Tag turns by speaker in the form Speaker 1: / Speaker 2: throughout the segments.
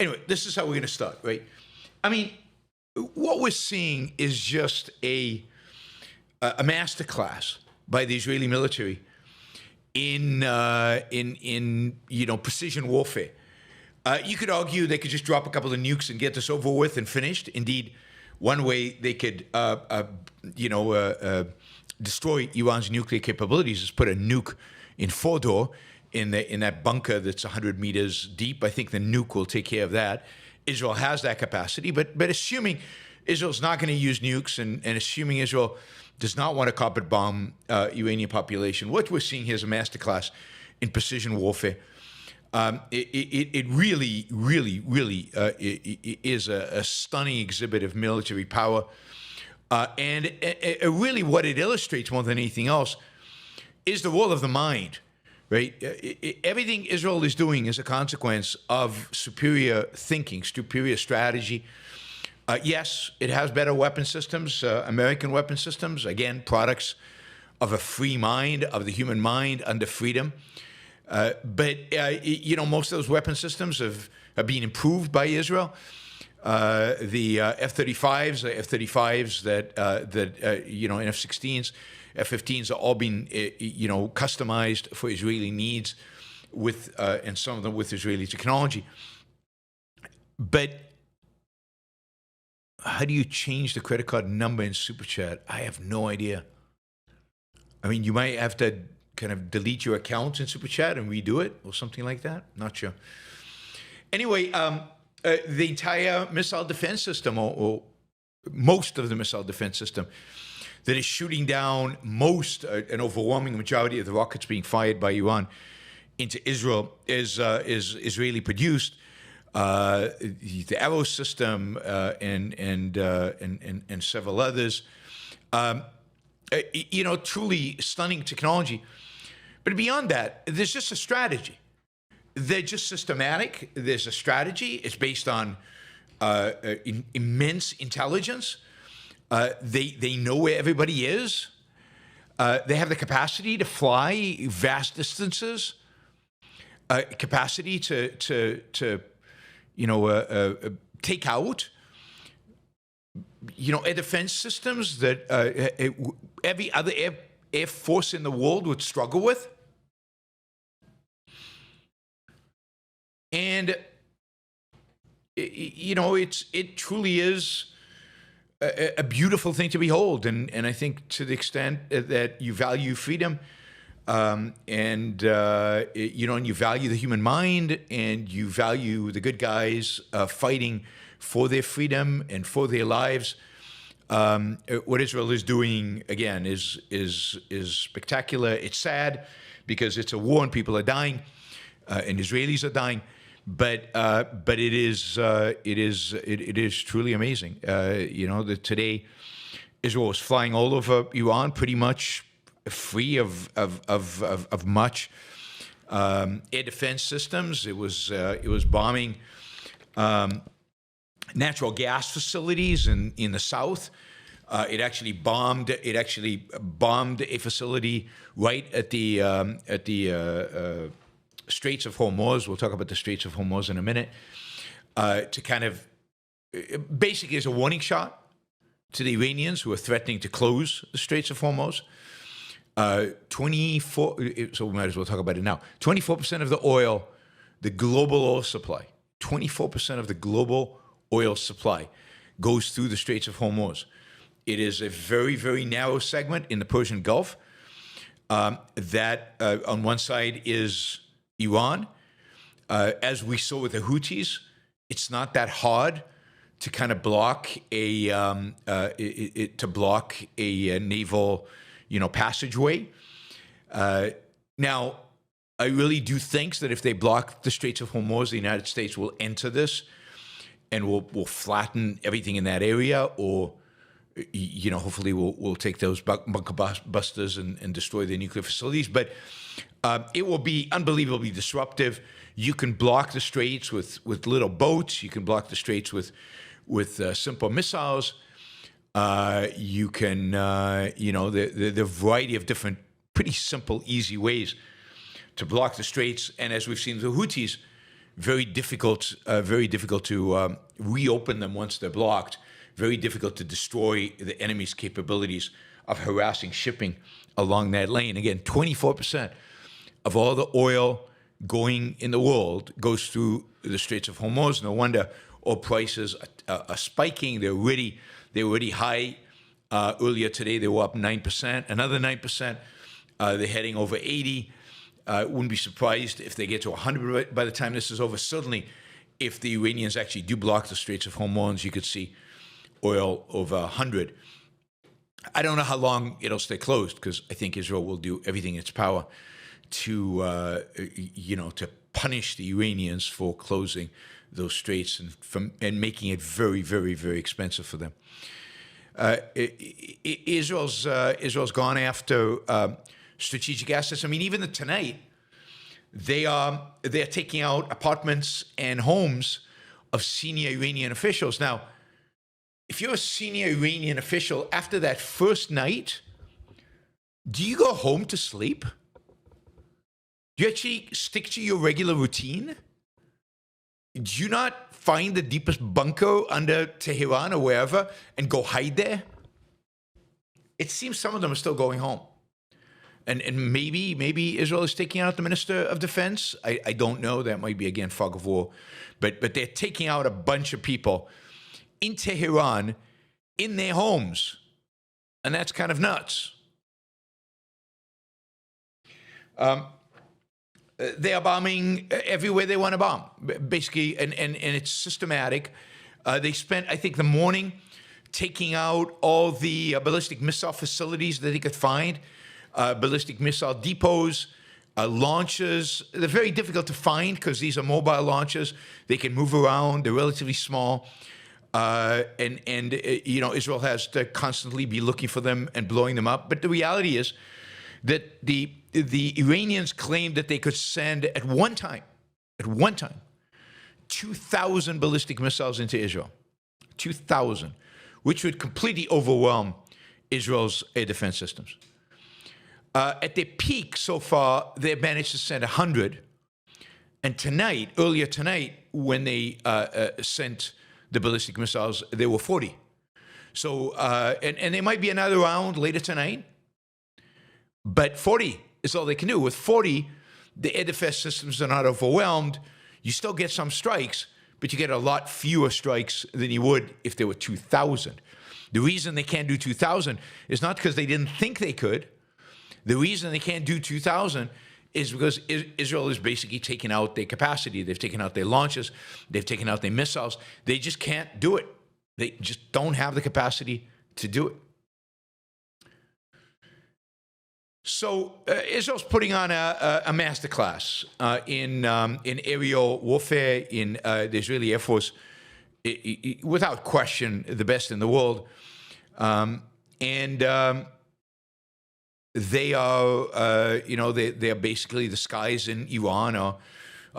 Speaker 1: Anyway, this is how we're going to start, right? I mean, what we're seeing is just a masterclass by the Israeli military in precision warfare. You could argue they could just drop a couple of nukes and get this over with and finished. Indeed, one way they could destroy Iran's nuclear capabilities is put a nuke in Fordow in that bunker that's 100 meters deep. I think the nuke will take care of that. Israel has that capacity, but assuming Israel's not going to use nukes and assuming Israel does not want to carpet bomb Iranian population, what we're seeing here is a masterclass in precision warfare. It really is a stunning exhibit of military power. And really what it illustrates more than anything else is the role of the mind, right? Everything Israel is doing is a consequence of superior thinking, superior strategy. Yes, it has better weapon systems, American weapon systems, again, products of a free mind, of the human mind under freedom. But most of those weapon systems have been improved by Israel. The F-35s, and F-16s, F-15s are all being, customized for Israeli needs and some of them with Israeli technology. But how do you change the credit card number in Super Chat? I have no idea. I mean, you might have to kind of delete your account in Super Chat and redo it or something like that. Not sure. Anyway, the entire missile defense system, or most of the missile defense system, that is shooting down an overwhelming majority of the rockets being fired by Iran into Israel is Israeli produced. The Arrow system and several others, truly stunning technology. But beyond that, there's just a strategy. They're just systematic. There's a strategy. It's based on immense intelligence. They know where everybody is. They have the capacity to fly vast distances. Capacity to take out air defense systems that every other air force in the world would struggle with. And it truly is a beautiful thing to behold, and I think to the extent that you value freedom, and you value the human mind, and you value the good guys fighting for their freedom and for their lives. What Israel is doing again is spectacular. It's sad because it's a war and people are dying, and Israelis are dying. But it is truly amazing. That today Israel was flying all over Iran, pretty much free of much air defense systems. It was bombing natural gas facilities in the south. It actually bombed a facility right at the Straits of Hormuz. We'll talk about the Straits of Hormuz in a minute. To kind of basically as a warning shot to the Iranians who are threatening to close the Straits of Hormuz. 24. So we might as well talk about it now. 24% of the oil, the global oil supply. 24% of the global oil supply goes through the Straits of Hormuz. It is a very, very narrow segment in the Persian Gulf. That on one side is Iran. As we saw with the Houthis, it's not that hard to kind of block a naval, passageway. Now, I really do think that if they block the Straits of Hormuz, the United States will enter this and will flatten everything in that area, or hopefully we'll take those bunker busters and destroy their nuclear facilities. But it will be unbelievably disruptive. You can block the straits with little boats. You can block the straits with simple missiles. You can, the variety of different, pretty simple, easy ways to block the straits. And as we've seen the Houthis, very difficult to reopen them once they're blocked. Very difficult to destroy the enemy's capabilities of harassing shipping along that lane. Again, 24% of all the oil going in the world goes through the Straits of Hormuz. No wonder oil prices are spiking. They're already high. Earlier today, they were up 9%. Another 9%. They're heading over 80. Wouldn't be surprised if they get to 100 by the time this is over. Certainly, if the Iranians actually do block the Straits of Hormuz, you could see oil over 100. I don't know how long it'll stay closed, because I think Israel will do everything in its power to, to punish the Iranians for closing those straits and making it very, very, very expensive for them. Israel's gone after strategic assets. I mean, even tonight, they're taking out apartments and homes of senior Iranian officials. Now, if you're a senior Iranian official, after that first night, do you go home to sleep? Do you actually stick to your regular routine? Do you not find the deepest bunker under Tehran or wherever and go hide there? It seems some of them are still going home. And maybe Israel is taking out the Minister of Defense. I don't know. That might be, again, fog of war. But they're taking out a bunch of people in Tehran in their homes. And that's kind of nuts. They are bombing everywhere they want to bomb, basically, and it's systematic. They spent, I think, the morning taking out all the ballistic missile facilities that they could find, ballistic missile depots, launchers. They're very difficult to find because these are mobile launchers. They can move around. They're relatively small. Israel has to constantly be looking for them and blowing them up. But the reality is that the Iranians claimed that they could send at one time, 2,000 ballistic missiles into Israel. 2,000, which would completely overwhelm Israel's air defense systems. At their peak so far, they managed to send 100. And earlier tonight, when they sent the ballistic missiles, there were 40. So, and there might be another round later tonight. But 40 is all they can do. With 40, the air defense systems are not overwhelmed. You still get some strikes, but you get a lot fewer strikes than you would if there were 2,000. The reason they can't do 2,000 is not because they didn't think they could. The reason they can't do 2,000 is because Israel is basically taking out their capacity. They've taken out their launches. They've taken out their missiles. They just can't do it. They just don't have the capacity to do it. So Israel's putting on a masterclass in aerial warfare in the Israeli Air Force, without question, the best in the world. They are, they're basically the skies in Iran or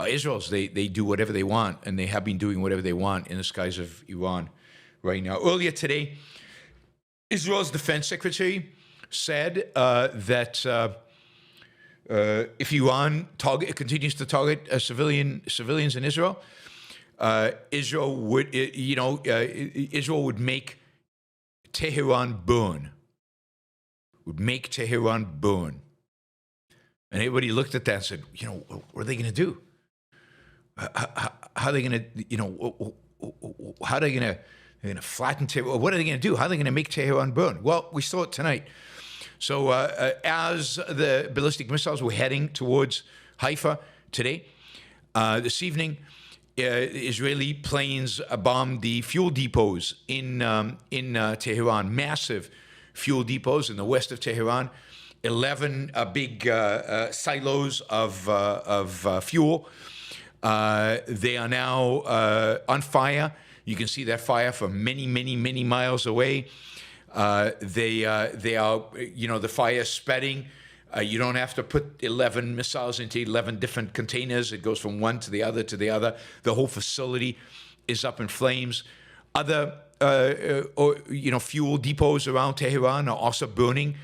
Speaker 1: Israel's. They do whatever they want, and they have been doing whatever they want in the skies of Iran right now. Earlier today, Israel's defense secretary said that if Iran continues to target civilians in Israel, Israel would make Tehran burn. Would make Tehran burn. And everybody looked at that and said, what are they going to do? How are they going to, how are they going to flatten Tehran? What are they going to do? How are they going to make Tehran burn? Well, we saw it tonight. So as the ballistic missiles were heading towards Haifa today, this evening, Israeli planes bombed the fuel depots in Tehran, massive fuel depots in the west of Tehran, 11 big silos of fuel. They are now on fire. You can see that fire from many, many, many miles away. They are, the fire is spreading. You don't have to put 11 missiles into 11 different containers. It goes from one to the other to the other. The whole facility is up in flames. Other, fuel depots around Tehran are also burning.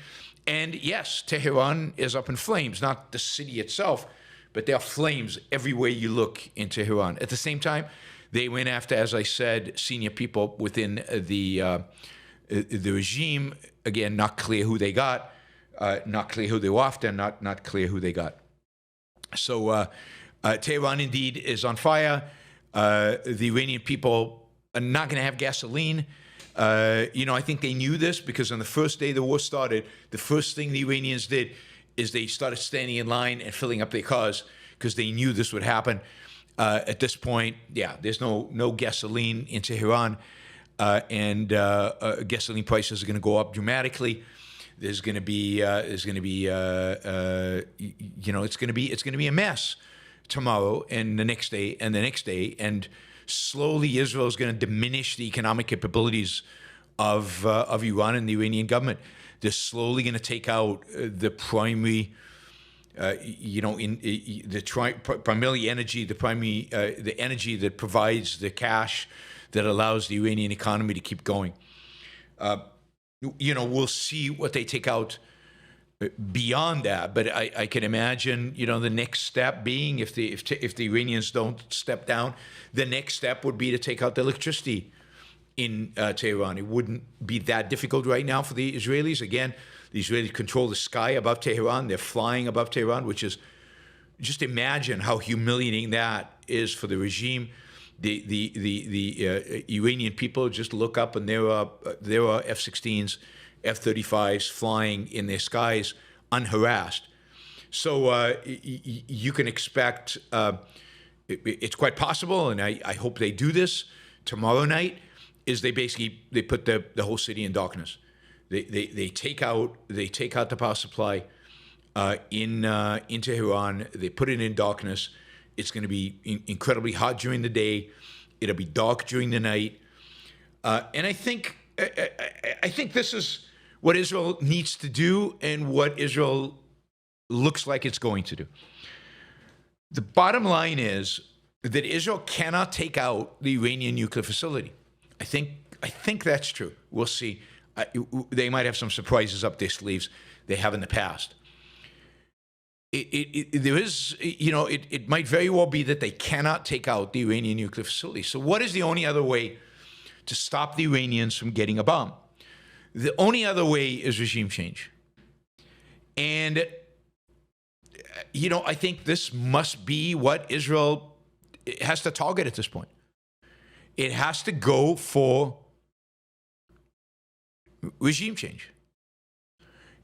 Speaker 1: And yes, Tehran is up in flames, not the city itself, but there are flames everywhere you look in Tehran. At the same time, they went after, as I said, senior people within the regime. Again, not clear who they got, not clear who they were after, not clear who they got. So Tehran indeed is on fire. The Iranian people are not going to have gasoline. I think they knew this because on the first day the war started, the first thing the Iranians did is they started standing in line and filling up their cars because they knew this would happen. At this point, there's no gasoline in Tehran, and gasoline prices are going to go up dramatically. It's going to be a mess tomorrow and the next day and the next day, and slowly Israel is going to diminish the economic capabilities of Iran and the Iranian government. They're slowly going to take out the primary, primarily energy, the energy that provides the cash that allows the Iranian economy to keep going. We'll see what they take out beyond that, but I can imagine, the next step being if the Iranians don't step down, the next step would be to take out the electricity in Tehran. It wouldn't be that difficult right now for the Israelis. Again, the Israelis control the sky above Tehran. They're flying above Tehran, which is, just imagine how humiliating that is for the regime. The Iranian people just look up and there are F-16s, F-35s flying in their skies unharassed. So you can expect, it's quite possible, and I hope they do this tomorrow night, is they put the whole city in darkness. They take out the power supply in Tehran. They put it in darkness. It's going to be incredibly hot during the day. It'll be dark during the night. And I think this is what Israel needs to do and what Israel looks like it's going to do. The bottom line is that Israel cannot take out the Iranian nuclear facility. I think that's true. We'll see. They might have some surprises up their sleeves. They have in the past. It might very well be that they cannot take out the Iranian nuclear facility. So what is the only other way to stop the Iranians from getting a bomb? The only other way is regime change. And, I think this must be what Israel has to target at this point. It has to go for regime change.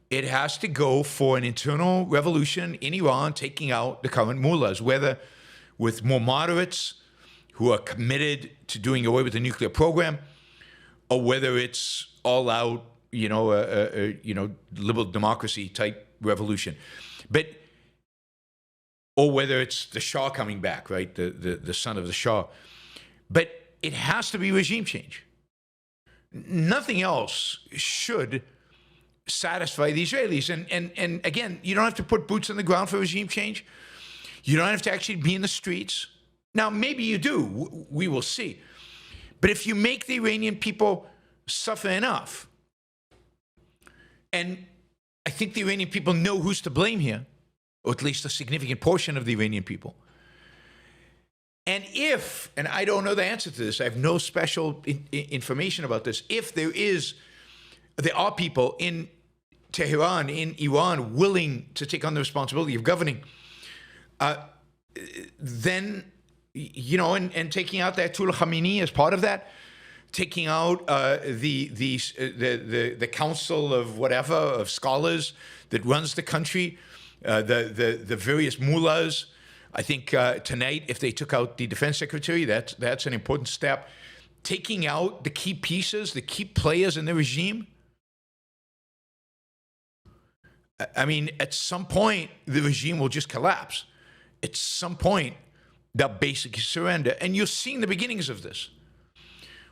Speaker 1: It has to go for an internal revolution in Iran, taking out the current mullahs, whether with more moderates who are committed to doing away with the nuclear program, or whether it's all out, liberal democracy type revolution, or whether it's the Shah coming back, right, the son of the Shah. But it has to be regime change. Nothing else should satisfy the Israelis. And again, you don't have to put boots on the ground for regime change. You don't have to actually be in the streets. Now, maybe you do. We will see. But if you make the Iranian people suffer enough, and I think the Iranian people know who's to blame here, or at least a significant portion of the Iranian people. And I don't know the answer to this, I have no special information about this, if there are people in Tehran, in Iran, willing to take on the responsibility of governing, then, and taking out the Ayatollah Khamenei as part of that, taking out the council of scholars that runs the country, the various mullahs. I think tonight, if they took out the defense secretary, that's an important step. Taking out the key pieces, the key players in the regime. I mean, at some point, the regime will just collapse. At some point, they'll basically surrender. And you're seeing the beginnings of this.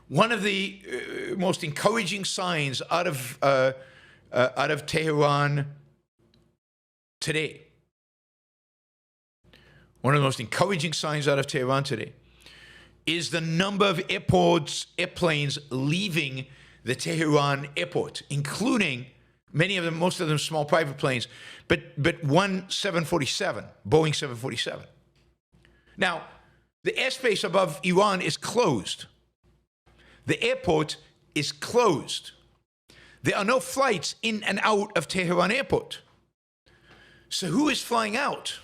Speaker 1: One of the most encouraging signs out of Tehran today, one of the most encouraging signs out of Tehran today, is the number of airplanes leaving the Tehran airport, including Many of them, most of them, small private planes, but one 747, Boeing 747. Now, the airspace above Iran is closed. The airport is closed. There are no flights in and out of Tehran airport. So who is flying out?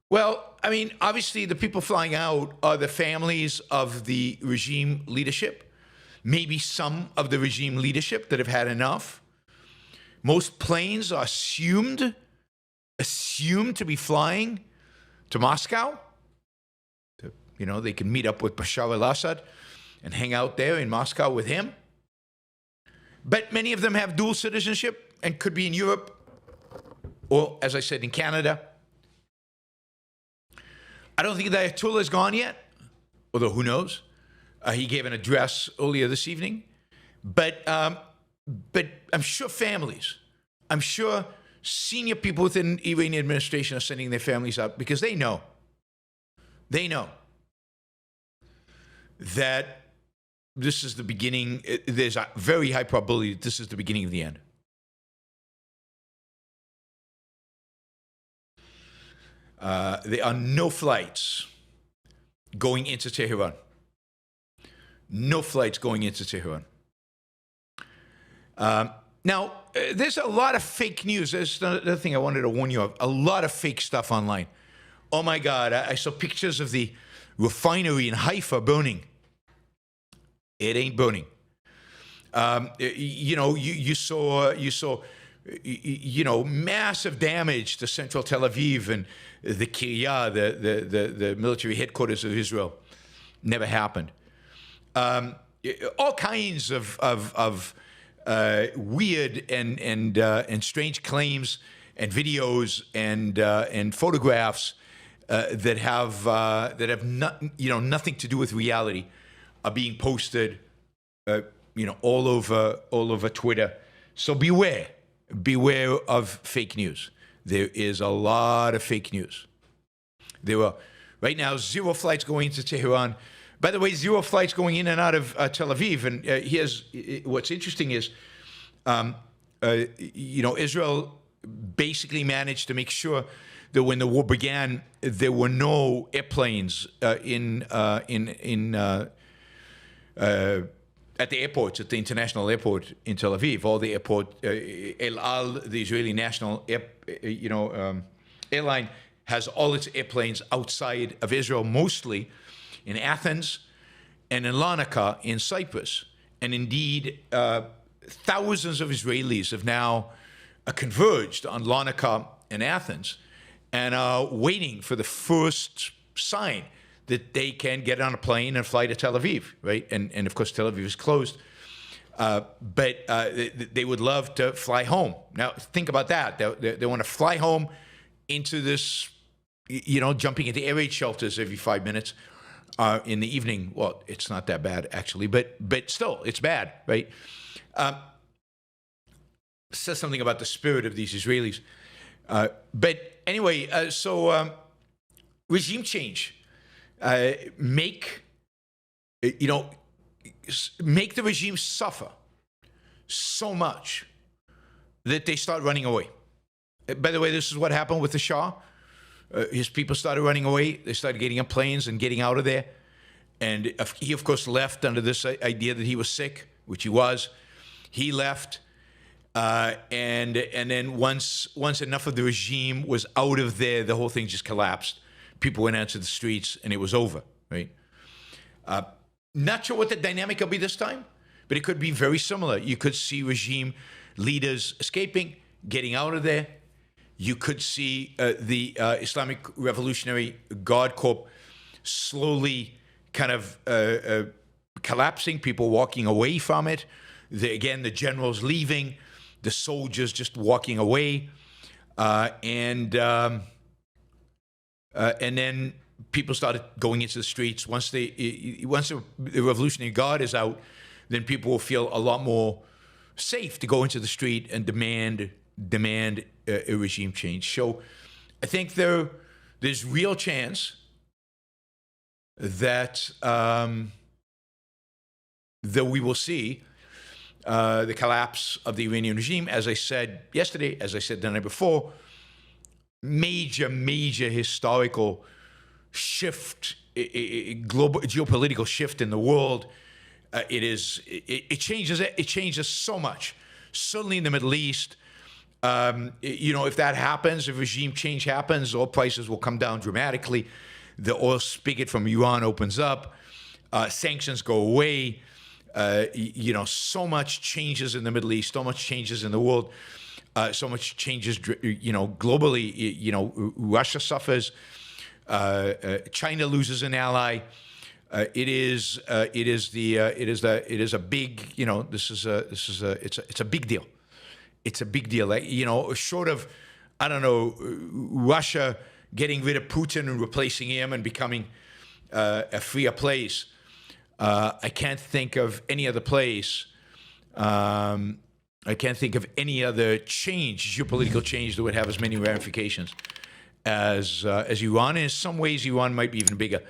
Speaker 1: Well, I mean, obviously the people flying out are the families of the regime leadership, maybe some of the regime leadership that have had enough. Most planes are assumed to be flying to Moscow. They can meet up with Bashar al-Assad and hang out there in Moscow with him. But many of them have dual citizenship and could be in Europe or, as I said, in Canada. I don't think the Ayatollah is gone yet, although who knows? He gave an address earlier this evening. But I'm sure families, I'm sure senior people within the Iranian administration are sending their families out because they know that this is the beginning. There's a very high probability that this is the beginning of the end. There are no flights going into Tehran. No flights going into Tehran. Now, there's a lot of fake news. There's another thing I wanted to warn you of. A lot of fake stuff online. Oh my God, I saw pictures of the refinery in Haifa burning. It ain't burning. You saw massive damage to central Tel Aviv and the Kiryat, the military headquarters of Israel. Never happened. All kinds of weird and strange claims and videos and photographs that have nothing to do with reality are being posted all over Twitter. So beware of fake news. There is a lot of fake news. There are right now 0 flights going into Tehran. By the way, 0 flights going in and out of Tel Aviv. And here's what's interesting is, Israel basically managed to make sure that when the war began, there were no airplanes at the airports, at the international airport in Tel Aviv. All the airport, El Al, the Israeli national airline, has all its airplanes outside of Israel, mostly in Athens and in Larnaca in Cyprus. And indeed, thousands of Israelis have now converged on Larnaca and Athens and are waiting for the first sign that they can get on a plane and fly to Tel Aviv, right? And of course, Tel Aviv is closed. But they would love to fly home. Now, think about that. They want to fly home into this, jumping into air raid shelters every 5 minutes in the evening. Well, it's not that bad, actually, but still, it's bad, right? Says something about the spirit of these Israelis. But anyway, so regime change. Make the regime suffer so much that they start running away. By the way, this is what happened with the Shah. His people started running away. They started getting on planes and getting out of there. And he, of course, left under this idea that he was sick, which he was. He left. And then once enough of the regime was out of there, the whole thing just collapsed. People went out to the streets, and it was over, right? Not sure what the dynamic will be this time, but it could be very similar. You could see regime leaders escaping, getting out of there. You could see the Islamic Revolutionary Guard Corps slowly kind of collapsing, people walking away from it. The generals leaving, the soldiers just walking away. And then people started going into the streets. Once the Revolutionary Guard is out, then people will feel a lot more safe to go into the street and demand a regime change. So I think there's real chance that we will see the collapse of the Iranian regime. As I said yesterday, as I said the night before, major historical shift, a global geopolitical shift in the world. It changes so much. Certainly in the Middle East, if that happens, if regime change happens, oil prices will come down dramatically. The oil spigot from Iran opens up. Sanctions go away. So much changes in the Middle East, so much changes in the world, so much changes, globally. Russia suffers. China loses an ally. It is a big, it's a big deal. It's a big deal. Short of, I don't know, Russia getting rid of Putin and replacing him and becoming a freer place. I can't think of any other place. I can't think of any other geopolitical change that would have as many ramifications as Iran. And in some ways, Iran might be even bigger